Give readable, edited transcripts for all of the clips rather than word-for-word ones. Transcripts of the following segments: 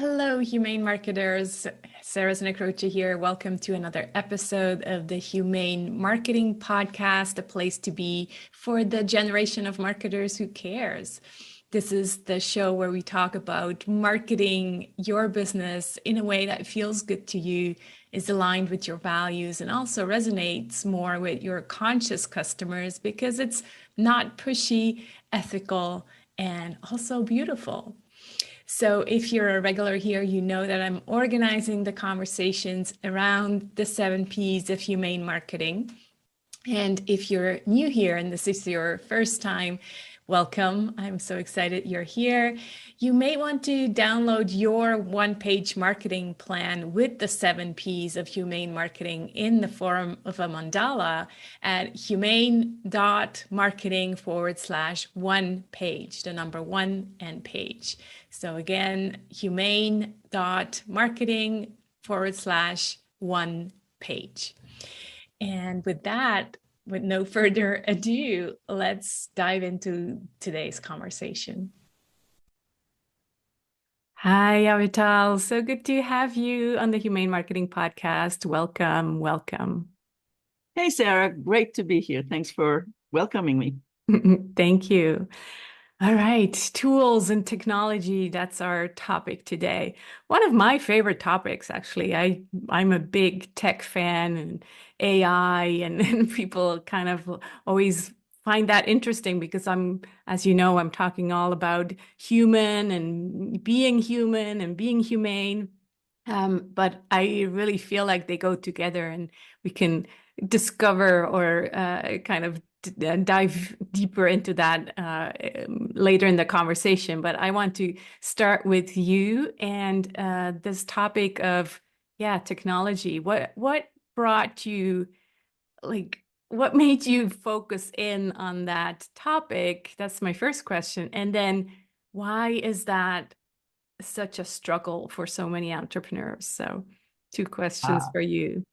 Hello, humane marketers. Sarah Znekrocha here. Welcome to another episode of the Humane Marketing Podcast, a place to be for the generation of marketers who cares. This is the show where we talk about marketing your business in a way that feels good to you, is aligned with your values, and also resonates more with your conscious customers because it's not pushy, ethical, and also beautiful. So if you're a regular here, you know that I'm organizing the conversations around the 7 Ps of humane marketing. And if you're new here and this is your first time, welcome. I'm so excited you're here. You may want to download your one-page marketing plan with the 7 Ps of humane marketing in the form of a mandala at humane.marketing/one page, the number one and page. So again, humane.marketing/one page. And with that, with no further ado, let's dive into today's conversation. Hi, Avital. So good to have you on the Humane Marketing Podcast. Welcome, welcome. Hey, Sarah. Great to be here. Thanks for welcoming me. Thank you. All right, tools and technology, that's our topic today. One of my favorite topics, actually. I'm a big tech fan and AI, and people kind of always find that interesting because as you know, I'm talking all about human and being humane. But I really feel like they go together and we can discover or kind of dive deeper into that later in the conversation. But I want to start with you and this topic of technology. What brought you, what made you focus in on that topic? That's my first question. And then why is that such a struggle for so many entrepreneurs? So 2 questions for you.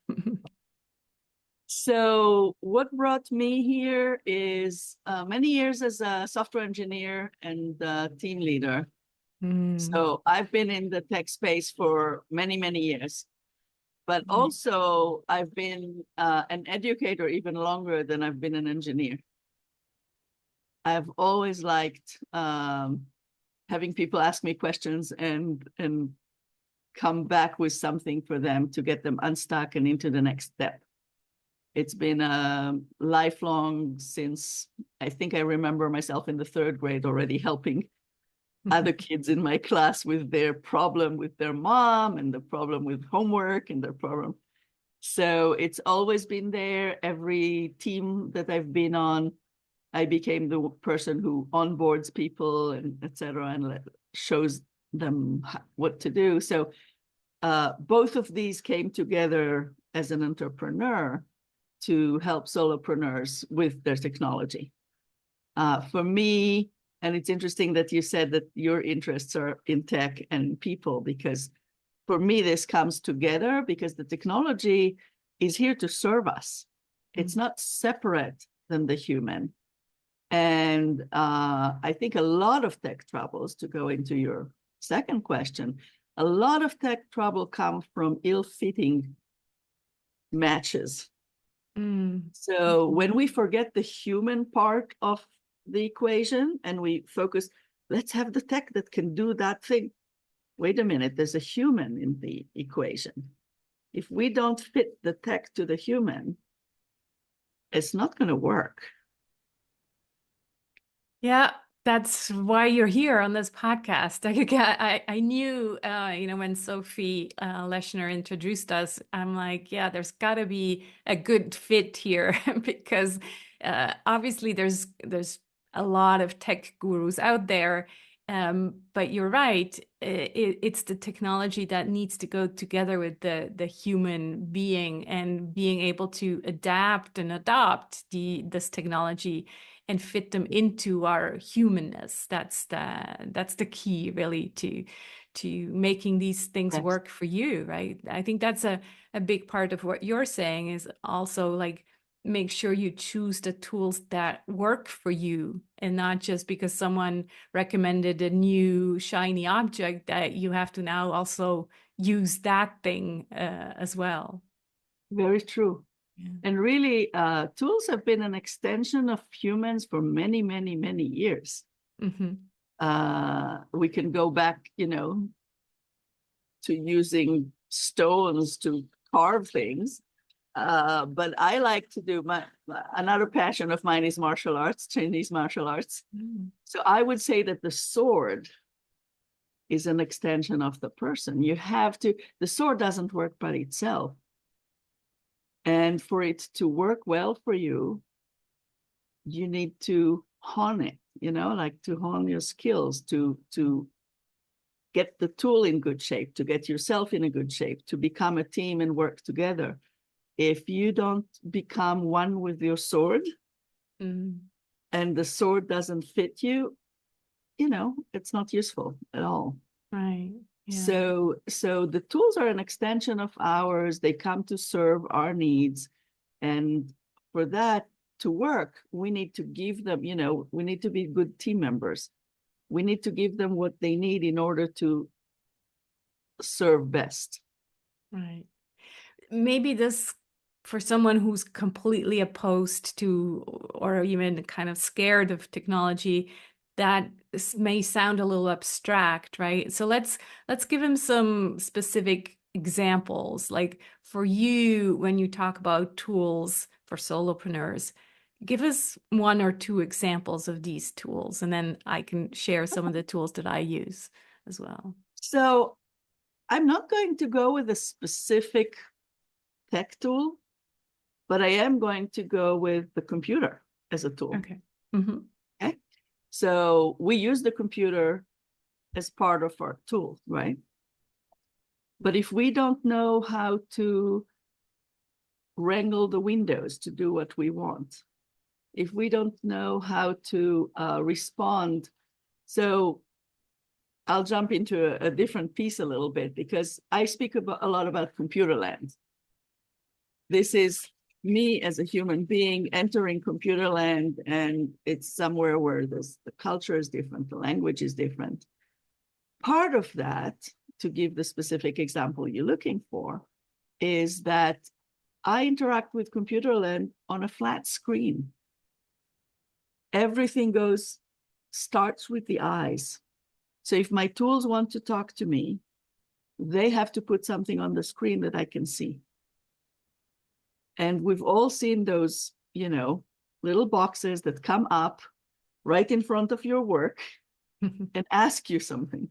So what brought me here is many years as a software engineer and team leader. So I've been in the tech space for many, many years, but also I've been an educator even longer than I've been an engineer. I've always liked having people ask me questions and come back with something for them to get them unstuck and into the next step. It's been lifelong since I think I remember myself in the 3rd grade already helping other kids in my class with their problem with their mom and the problem with homework and their problem. So it's always been there. Every team that I've been on, I became the person who onboards people and etc. and shows them what to do. So both of these came together as an entrepreneur to help solopreneurs with their technology. For me, and it's interesting that you said that your interests are in tech and people, because for me, this comes together because the technology is here to serve us. It's not separate than the human. And I think a lot of tech troubles, to go into your second question, a lot of tech trouble comes from ill-fitting matches. So when we forget the human part of the equation and we focus, let's have the tech that can do that thing. Wait a minute, there's a human in the equation. If we don't fit the tech to the human, it's not going to work. Yeah, that's why you're here on this podcast. I knew, when Sophie Leshner introduced us, I'm like, yeah, there's got to be a good fit here because obviously there's a lot of tech gurus out there. But you're right, it's the technology that needs to go together with the human being and being able to adapt and adopt this technology and fit them into our humanness. That's the key, really, to making these things work for you, right? I think that's a big part of what you're saying is also like make sure you choose the tools that work for you and not just because someone recommended a new shiny object that you have to now also use that thing as well. Very true. Yeah. And really, tools have been an extension of humans for many, many, many years. Mm-hmm. We can go back, to using stones to carve things. But I like to do another passion of mine is martial arts, Chinese martial arts. Mm. So I would say that the sword is an extension of the person. The sword doesn't work by itself. And for it to work well for you, you need to hone it, like to hone your skills, to get the tool in good shape, to get yourself in a good shape, to become a team and work together. If you don't become one with your sword, and the sword doesn't fit you, it's not useful at all. Right. Yeah. So the tools are an extension of ours. They come to serve our needs. And for that to work, we need to give them, we need to be good team members. We need to give them what they need in order to serve best. Right. Maybe this, for someone who's completely opposed to or even kind of scared of technology, that may sound a little abstract, right? So let's give him some specific examples. Like for you, when you talk about tools for solopreneurs, give us one or two examples of these tools, and then I can share some of the tools that I use as well. So I'm not going to go with a specific tech tool, but I am going to go with the computer as a tool. Okay. Mm-hmm. Okay. So we use the computer as part of our tool, right? But if we don't know how to wrangle the windows to do what we want, if we don't know how to respond, so I'll jump into a different piece a little bit because I speak a lot about computer land. This is me as a human being entering computer land, and it's somewhere where the culture is different, the language is different. Part of that, to give the specific example you're looking for, is that I interact with computer land on a flat screen. Everything starts with the eyes. So if my tools want to talk to me, they have to put something on the screen that I can see. And we've all seen those, little boxes that come up right in front of your work and ask you something.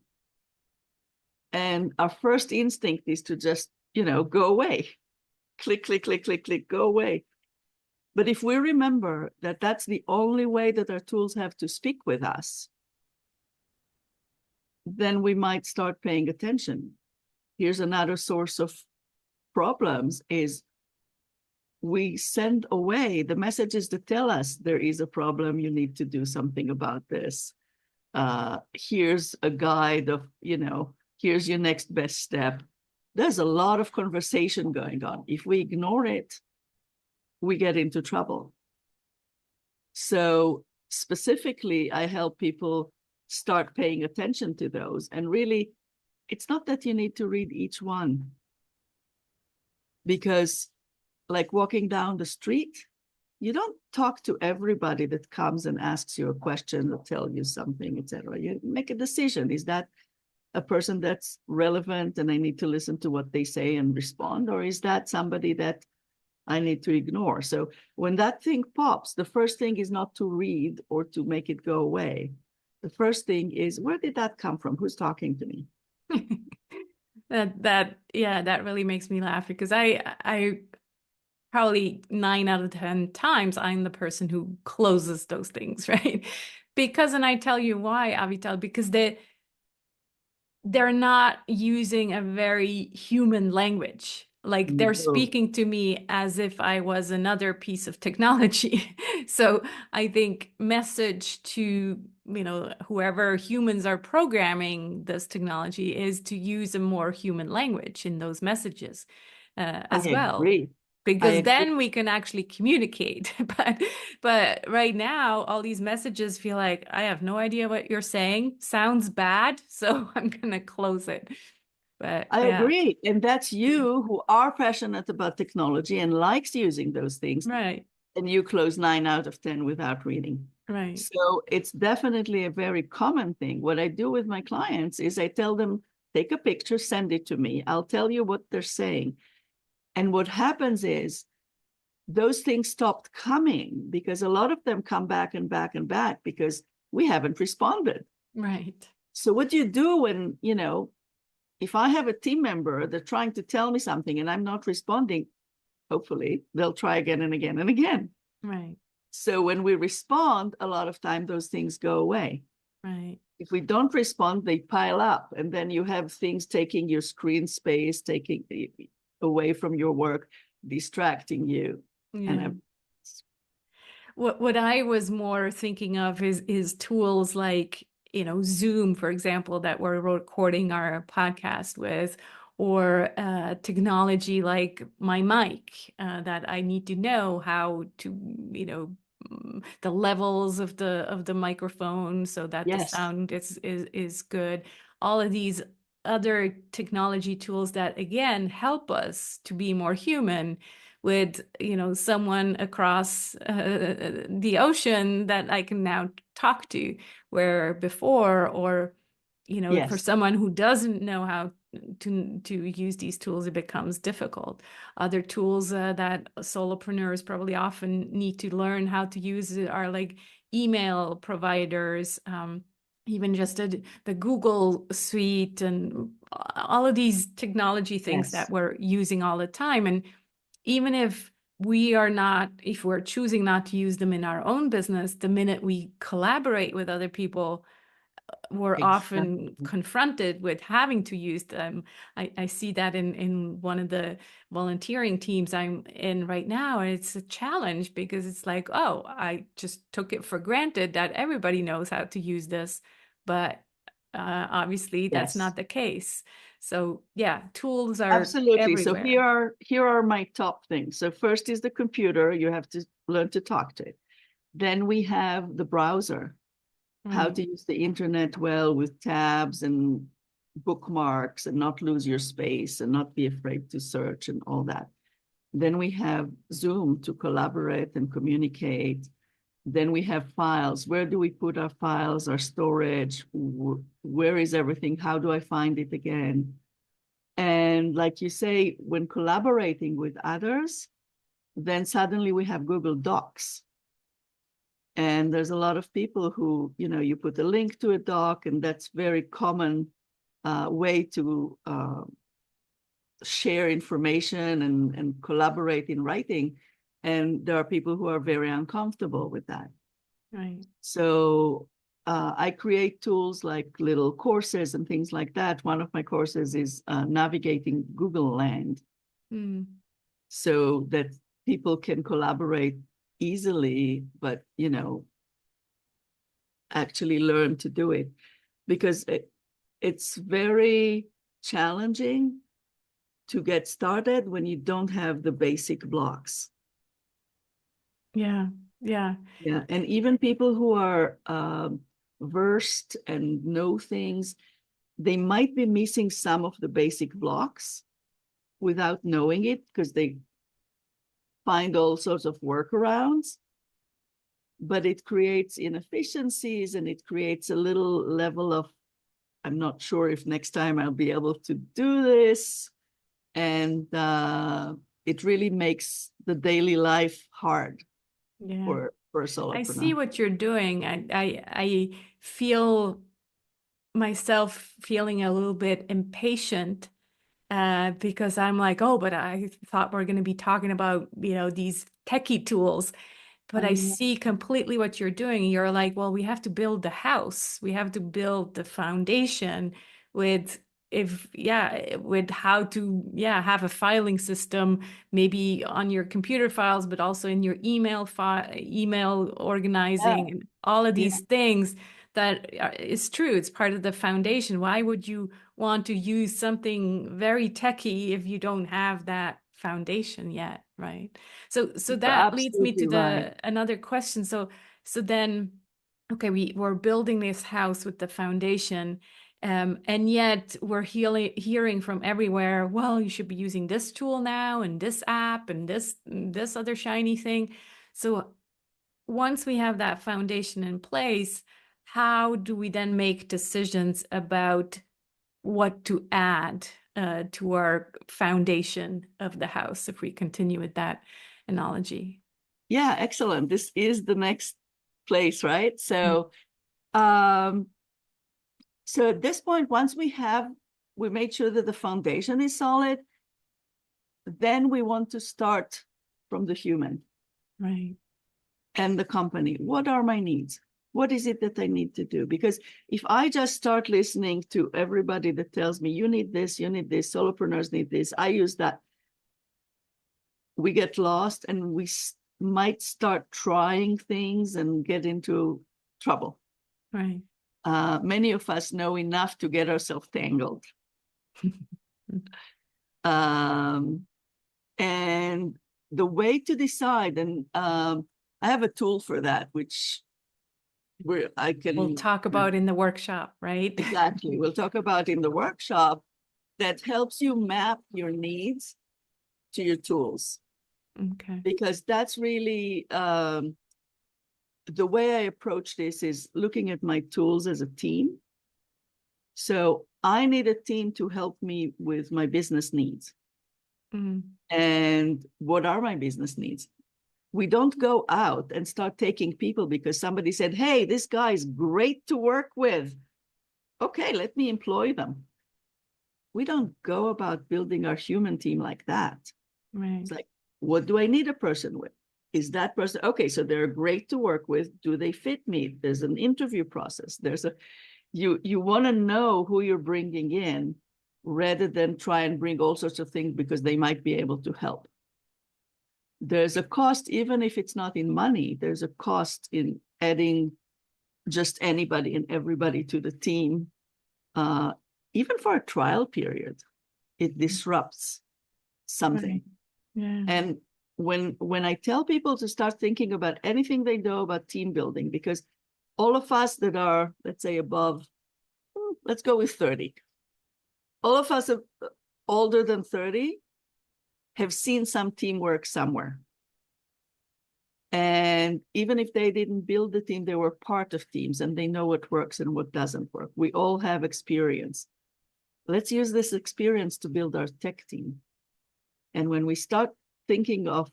And our first instinct is to just, go away. Click, click, click, click, click, go away. But if we remember that that's the only way that our tools have to speak with us, then we might start paying attention. Here's another source of problems is we send away the messages that tell us there is a problem, you need to do something about this. Here's a guide of, here's your next best step. There's a lot of conversation going on. If we ignore it, we get into trouble. So specifically, I help people start paying attention to those. And really, it's not that you need to read each one, because like walking down the street, you don't talk to everybody that comes and asks you a question or tell you something, etc. You make a decision. Is that a person that's relevant and I need to listen to what they say and respond? Or is that somebody that I need to ignore? So when that thing pops, the first thing is not to read or to make it go away. The first thing is, where did that come from? Who's talking to me? That really makes me laugh because I probably 9 out of 10 times I'm the person who closes those things, right? Because, and I tell you why, Avital, because they're not using a very human language. Like they're No. speaking to me as if I was another piece of technology. So I think message to, whoever humans are programming this technology is to use a more human language in those messages I as well. agree. I because agree. then we can actually communicate. But right now, all these messages feel like I have no idea what you're saying. Sounds bad, so I'm gonna close it. But I yeah, agree. And that's you who are passionate about technology and likes using those things. right, And you close 9 out of 10 without reading. right, So it's definitely a very common thing. What I do with my clients is I tell them, take a picture, send it to me. I'll tell you what they're saying. And what happens is those things stopped coming because a lot of them come back and back and back because we haven't responded. right. So what do you do when, if I have a team member, they're trying to tell me something and I'm not responding, hopefully they'll try again and again and again. Right, So when we respond, a lot of time those things go away. right. If we don't respond, they pile up, and then you have things taking your screen space, taking away from your work, distracting you. And Yeah. What I was more thinking of is tools like, Zoom, for example, that we're recording our podcast with, or technology like my mic, that I need to know how to, the levels of the microphone so that the yes, sound is good. All of these other technology tools that again help us to be more human with someone across the ocean that I can now talk to, where before, or for yes, someone who doesn't know how to use these tools, it becomes difficult. Other tools that solopreneurs probably often need to learn how to use are like email providers, even just the Google suite, and all of these technology things that yes, we're using all the time. And even if we're choosing not to use them in our own business, the minute we collaborate with other people, we're often exactly. confronted with having to use them. I see that in one of the volunteering teams I'm in right now, and it's a challenge because it's like, oh, I just took it for granted that everybody knows how to use this, but obviously that's Yes, not the case. So yeah, tools are absolutely. So here everywhere. are here are my top things. So first is the computer. You have to learn to talk to it. Then we have the browser, how Right. to use the internet well with tabs and bookmarks and not lose your space and not be afraid to search and all that. Then we have Zoom to collaborate and communicate. Then we have files. Where do we put our files, our storage? Where is everything? How do I find it again? And like you say, when collaborating with others, then suddenly we have Google Docs. And there's a lot of people who, you put a link to a doc, and that's very common way to share information and collaborate in writing. And there are people who are very uncomfortable with that. Right. So I create tools like little courses and things like that. One of my courses is navigating Google Land Mm. so that people can collaborate easily, but, actually learn to do it because it's very challenging to get started when you don't have the basic blocks. Yeah. Yeah. Yeah, and even people who are versed and know things, they might be missing some of the basic blocks without knowing it because they find all sorts of workarounds, but it creates inefficiencies and it creates a little level of, I'm not sure if next time I'll be able to do this. And it really makes the daily life hard Yeah. for a I see solopreneur. what you're doing. I feel myself feeling a little bit impatient, because I'm like, oh, but I thought we're going to be talking about, these techie tools. But I Um, see completely what you're doing. You're like, well, we have to build the house. We have to build the foundation with with how to, have a filing system, maybe on your computer files, but also in your email yeah, organizing and all of yeah, these things that is true. It's part of the foundation. Why would you want to use something very techy if you don't have that foundation yet, right? So You're that leads me absolutely to right. another question. So then, okay, we're building this house with the foundation, and yet we're hearing from everywhere, well, you should be using this tool now and this app and this other shiny thing. So once we have that foundation in place, how do we then make decisions about what to add to our foundation of the house, if we continue with that analogy? Yeah, excellent. This is the next place, right? Mm. So at this point, once we made sure that the foundation is solid, then we want to start from the human Right, and the company. What are my needs? What is it that I need to do? Because if I just start listening to everybody that tells me, you need this, solopreneurs need this, I use that, we get lost and we might start trying things and get into trouble. right. Many of us know enough to get ourselves tangled. Um, and the way to decide, and I have a tool for that, which I We'll can, talk about in the workshop, right? exactly, we'll talk about in the workshop, that helps you map your needs to your tools. Okay. Because that's really the way I approach this is looking at my tools as a team. So I need a team to help me with my business needs. Mm. And what are my business needs? We don't go out and start taking people because somebody said, hey, this guy is great to work with. Okay, let me employ them. We don't go about building our human team like that. Right. It's like, what do I need a person with? Is that person okay? So they're great to work with. Do they fit me? There's an interview process. You want to know who you're bringing in rather than try and bring all sorts of things because they might be able to help. There's a cost, even if it's not in money, there's a cost in adding just anybody and everybody to the team. Even for a trial period, it disrupts Right. something. Yeah. And when I tell people to start thinking about anything they know about team building, because all of us that are, let's say, above, let's go with 30, all of us older than 30 have seen some teamwork somewhere. And even if they didn't build the team, they were part of teams and they know what works and what doesn't work. We all have experience. Let's use this experience to build our tech team. And when we start thinking of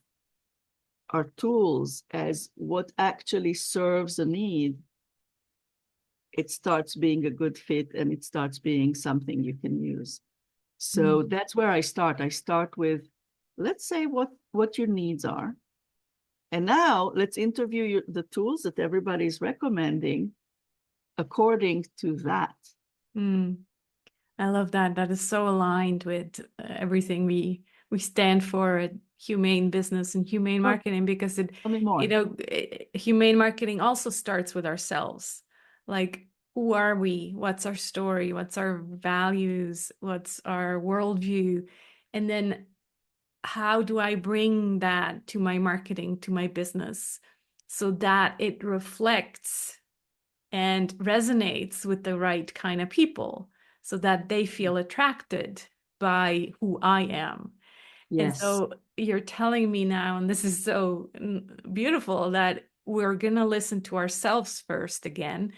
our tools as what actually serves a need, it starts being a good fit and it starts being something you can use. So Mm. that's where I start. I start with, let's say what your needs are. And now let's interview the tools that everybody's recommending according to that. Mm. I love that. That is so aligned with everything we stand for at humane business and humane Oh, marketing, because tell me more. humane marketing also starts with ourselves. Like, who are we? What's our story? What's our values? What's our worldview? And then how do I bring that to my marketing, to my business, so that it reflects and resonates with the right kind of people, so that they feel attracted by who I am. And Yes. so you're telling me now, and this is so beautiful, that we're going to listen to ourselves first again,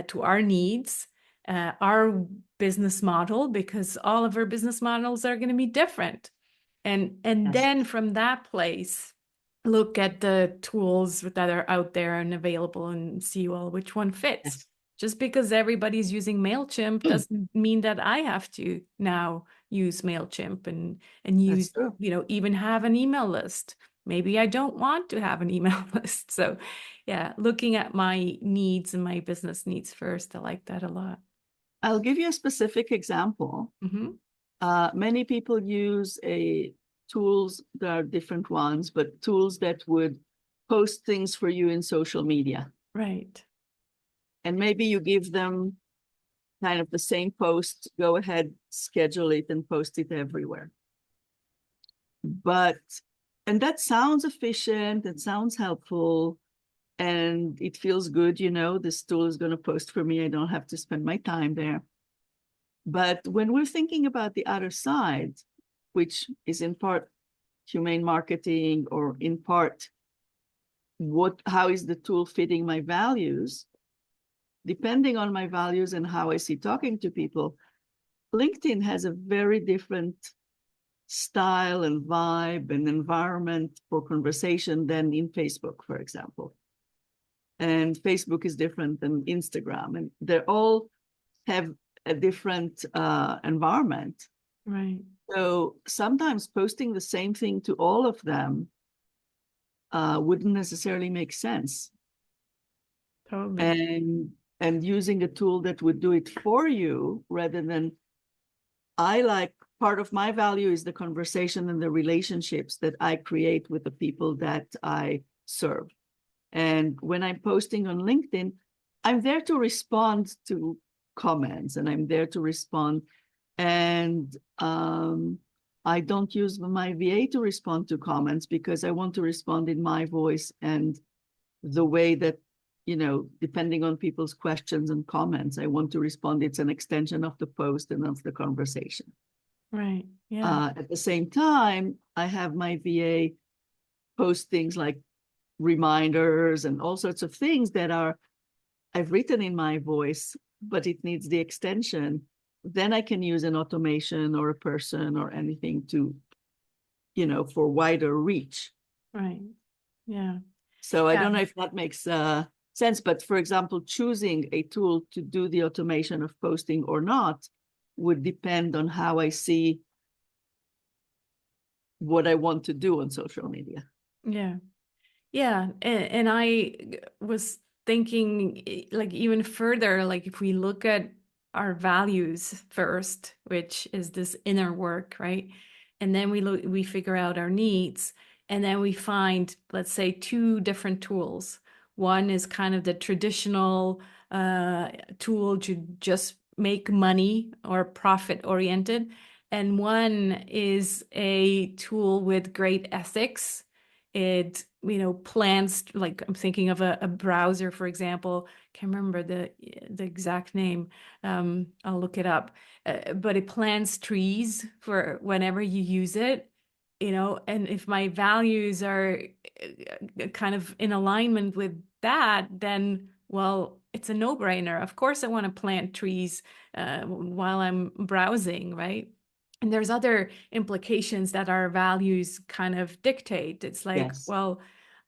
to our needs, our business model, because all of our business models are going to be different. And Yes. then from that place, look at the tools that are out there and available and see, well, which one fits. Yes. Just because everybody's using MailChimp doesn't mean that I have to now use MailChimp and That's use, true. even have an email list. Maybe I don't want to have an email list. So yeah, looking at my needs and my business needs first. I like that a lot. I'll give you a specific example. Hmm. Many people use tools, there are different ones, but tools that would post things for you in social media. Right. And maybe you give them kind of the same post, go ahead, schedule it and post it everywhere. But, and that sounds efficient, it sounds helpful, and it feels good, this tool is going to post for me. I don't have to spend my time there. But when we're thinking about the other side, which is in part humane marketing or in part how is the tool fitting my values, depending on my values and how I see talking to people, LinkedIn has a very different style and vibe and environment for conversation than in Facebook, for example. And Facebook is different than Instagram, and they all have a different environment. Right. So sometimes posting the same thing to all of them wouldn't necessarily make sense. Totally. And using a tool that would do it for you rather than, part of my value is the conversation and the relationships that I create with the people that I serve. And when I'm posting on LinkedIn, I'm there to respond to comments, and I'm there to respond. And I don't use my VA to respond to comments because I want to respond in my voice and the way that, depending on people's questions and comments, I want to respond. It's an extension of the post and of the conversation. Right. Yeah. At the same time, I have my VA post things like reminders and all sorts of things that I've written in my voice, but it needs the extension. Then I can use an automation or a person or anything to, for wider reach. Right. Yeah. So I Yeah. don't know if that makes sense, but for example, choosing a tool to do the automation of posting or not would depend on how I see what I want to do on social media. Yeah. Yeah. And I was thinking like even further, like if we look at our values first, which is this inner work, right? And then we figure out our needs, and then we find, let's say, two different tools. One is kind of the traditional tool to just make money or profit oriented. And one is a tool with great ethics. It, plans, like I'm thinking of a browser, for example. Can't remember the exact name. I'll look it up. But it plants trees for whenever you use it, and if my values are kind of in alignment with that, then, well, it's a no-brainer. Of course, I want to plant trees while I'm browsing, right? And there's other implications that our values kind of dictate. It's like, Yes. well,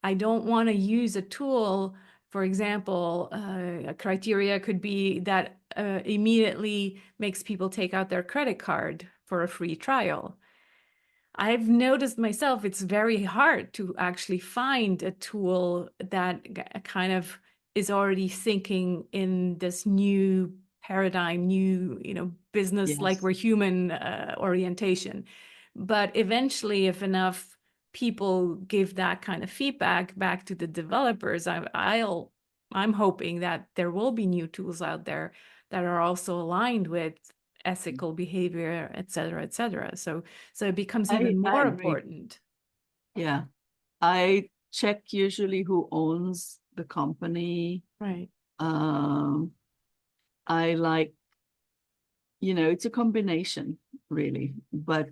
I don't want to use a tool. For example, a criteria could be that immediately makes people take out their credit card for a free trial. I've noticed myself, it's very hard to actually find a tool that kind of is already thinking in this new paradigm, new, business like Yes. we're human orientation. But eventually, if enough people give that kind of feedback back to the developers, I'm hoping that there will be new tools out there that are also aligned with ethical behavior, et cetera, et cetera. So it becomes I even more agree. important. Yeah. I check usually who owns the company. Right. Um, I like, it's a combination really, but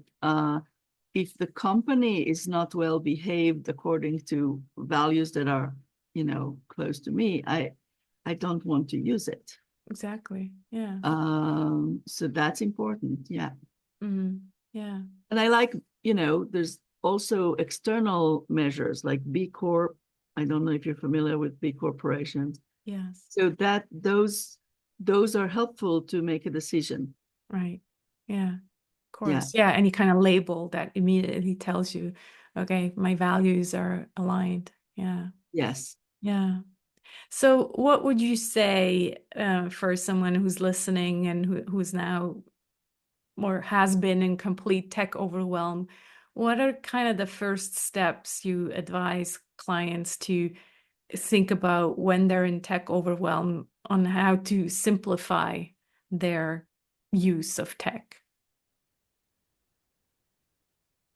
if the company is not well behaved according to values that are, close to me, I don't want to use it. Exactly. Yeah. So that's important. Yeah. Yeah. And I like, there's also external measures like B Corp. I don't know if you're familiar with B corporations. Yes. So that those are helpful to make a decision. Right. Yeah. Of Yeah. course. Yeah. Any kind of label that immediately tells you, okay, my values are aligned. Yeah. Yes. Yeah. So what would you say for someone who's listening and who's now or has been in complete tech overwhelm? What are kind of the first steps you advise clients to think about when they're in tech overwhelm on how to simplify their use of tech?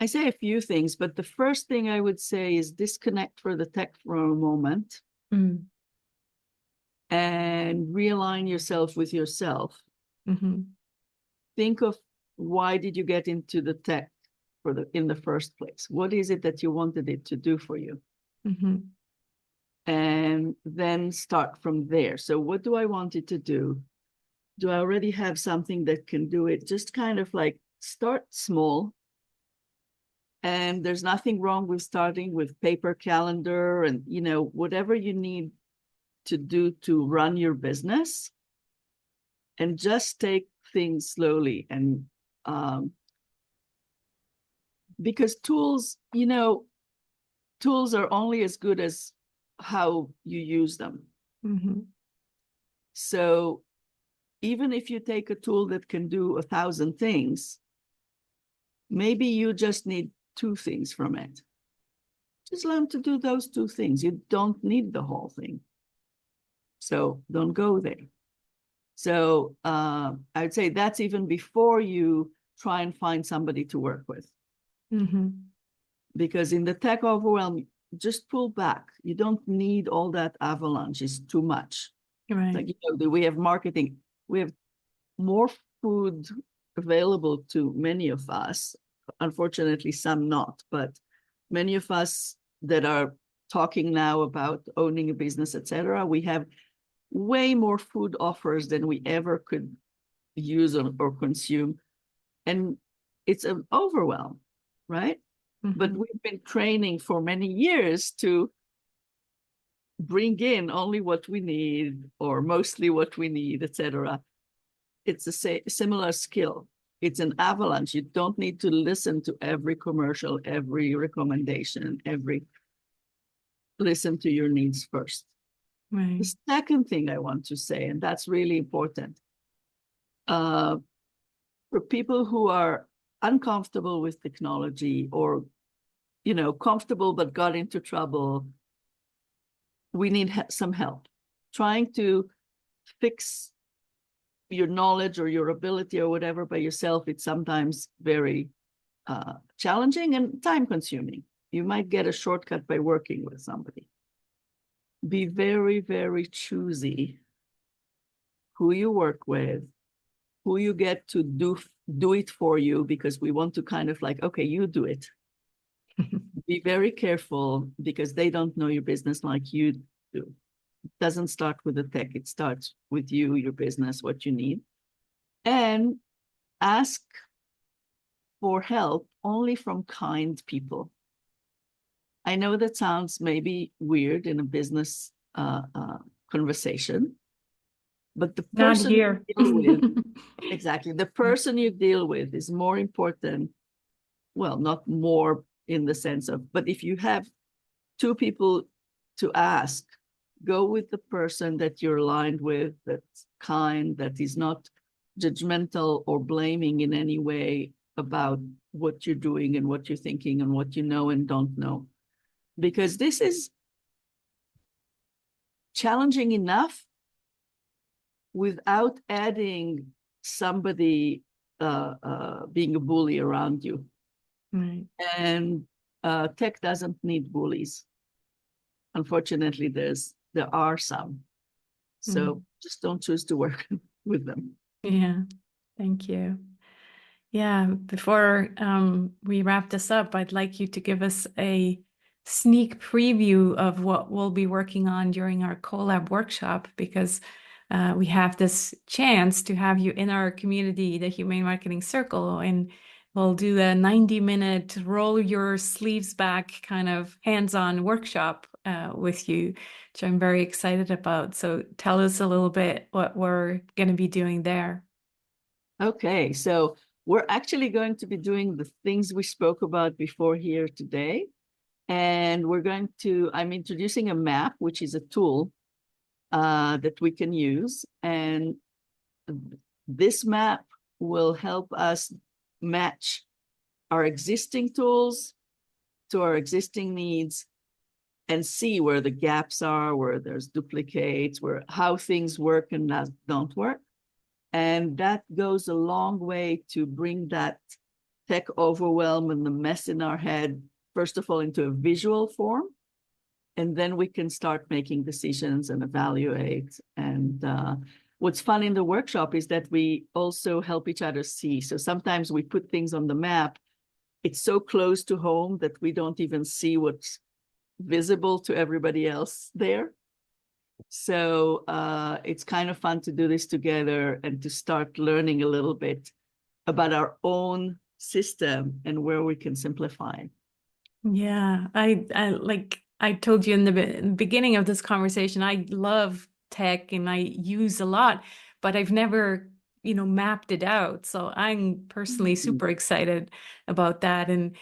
I say a few things, but the first thing I would say is disconnect for the tech for a moment and realign yourself with yourself. Think of, why did you get into the tech in the first place? What is it that you wanted it to do for you? And then start from there. So what do I want it to do? Do I already have something that can do it? Just kind of like start small. And there's nothing wrong with starting with paper calendar and, you know, whatever you need to do to run your business, and just take things slowly. And because tools, you know, tools are only as good as how you use them. So even if you take a tool that can do 1,000 things, maybe you just need 2 things from it. Just learn to do those 2 things. You don't need the whole thing. So don't go there. So I would say that's even before you try and find somebody to work with. Because in the tech overwhelm, just pull back. You don't need all that avalanche. It's too much. Right. Like, you know, we have marketing. We have more food available to many of us. Unfortunately, some not, but many of us that are talking now about owning a business, etc., we have way more food offers than we ever could use or consume. And it's an overwhelm, right? But we've been training for many years to bring in only what we need, or mostly what we need, etc. It's a similar skill. It's an avalanche. You don't need to listen to every commercial, every recommendation, listen to your needs first. Right. The second thing I want to say, and that's really important, for people who are uncomfortable with technology, or, you know, comfortable but got into trouble, we need some help. Trying to fix your knowledge or your ability or whatever by yourself, it's sometimes very challenging and time consuming. You might get a shortcut by working with somebody. Be very, very choosy who you work with, who you get to do it for you, because we want to kind of like, okay, you do it. Be very careful, because they don't know your business like you do. It doesn't start with the tech. It starts with you, your business, what you need. And ask for help only from kind people. I know that sounds maybe weird in a business conversation, but the Not person you here. deal with, exactly, the person you deal with is more important. Well, not more in the sense of, but if you have 2 people to ask, go with the person that you're aligned with, that's kind, that is not judgmental or blaming in any way about what you're doing and what you're thinking and what you know and don't know. Because this is challenging enough without adding somebody being a bully around you. Right. And tech doesn't need bullies. Unfortunately, there are some. So just don't choose to work with them. Yeah. Thank you. Yeah, before we wrap this up, I'd like you to give us a sneak preview of what we'll be working on during our collab workshop, because we have this chance to have you in our community, the Humane Marketing Circle, and we'll do a 90-minute roll your sleeves back kind of hands-on workshop with you, which I'm very excited about. So tell us a little bit what we're going to be doing there. Okay, so we're actually going to be doing the things we spoke about before here today. And I'm introducing a map, which is a tool that we can use. And this map will help us match our existing tools to our existing needs, and see where the gaps are, where there's duplicates, how things work and don't work. And that goes a long way to bring that tech overwhelm and the mess in our head, first of all, into a visual form. And then we can start making decisions and evaluate. And what's fun in the workshop is that we also help each other see. So sometimes we put things on the map. It's so close to home that we don't even see what's visible to everybody else there. So it's kind of fun to do this together and to start learning a little bit about our own system and where we can simplify. Yeah, I like I told you in the beginning of this conversation, I love tech and I use a lot, but I've never, mapped it out. So I'm personally Mhm. super excited about that. And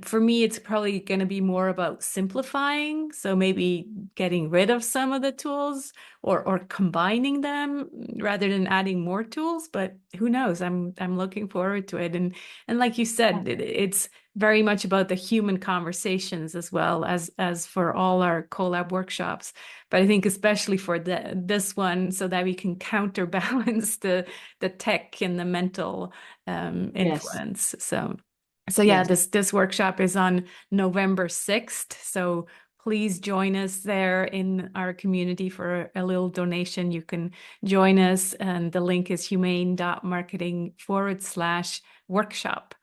for me, it's probably going to be more about simplifying. So maybe getting rid of some of the tools or combining them rather than adding more tools. But who knows? I'm looking forward to it. And like you said, it's very much about the human conversations as well as for all our collab workshops. But I think especially for this one, so that we can counterbalance the tech and the mental Yes, influence. So yeah, yes. this workshop is on November 6th. So please join us there in our community for a little donation. You can join us, and the link is humane.marketing/workshop.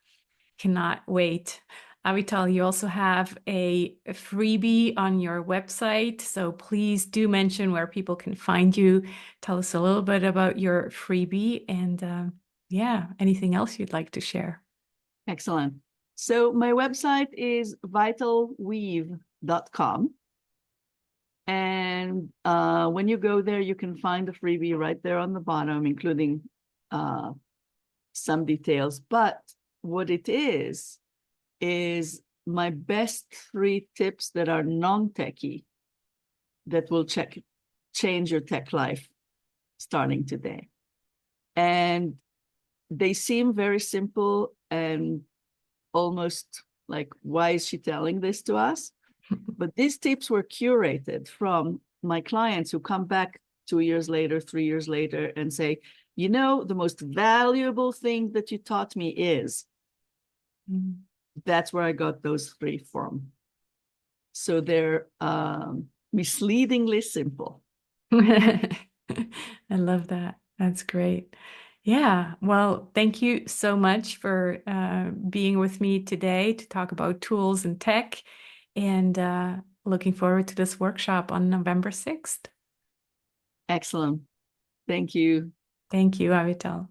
Cannot wait. Avital, you also have a freebie on your website, so please do mention where people can find you. Tell us a little bit about your freebie and yeah, anything else you'd like to share. Excellent. So my website is vitalweave.com. And when you go there, you can find the freebie right there on the bottom, including uh, some details. But what it is my best 3 tips that are non-techie that will change your tech life starting today. And they seem very simple and almost like, why is she telling this to us? But these tips were curated from my clients who come back 2 years later, 3 years later, and say, the most valuable thing that you taught me is, Mm. that's where I got those 3 from. So they're misleadingly simple. I love that. That's great. Yeah. Well, thank you so much for being with me today to talk about tools and tech, and looking forward to this workshop on November 6th. Excellent. Thank you. Thank you, Avital.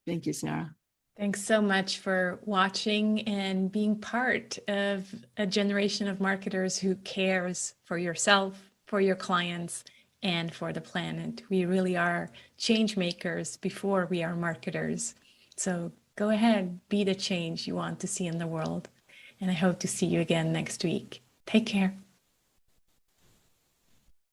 Thank you, Sarah. Thanks so much for watching and being part of a generation of marketers who cares for yourself, for your clients, and for the planet. We really are change makers before we are marketers. So go ahead, be the change you want to see in the world. And I hope to see you again next week. Take care.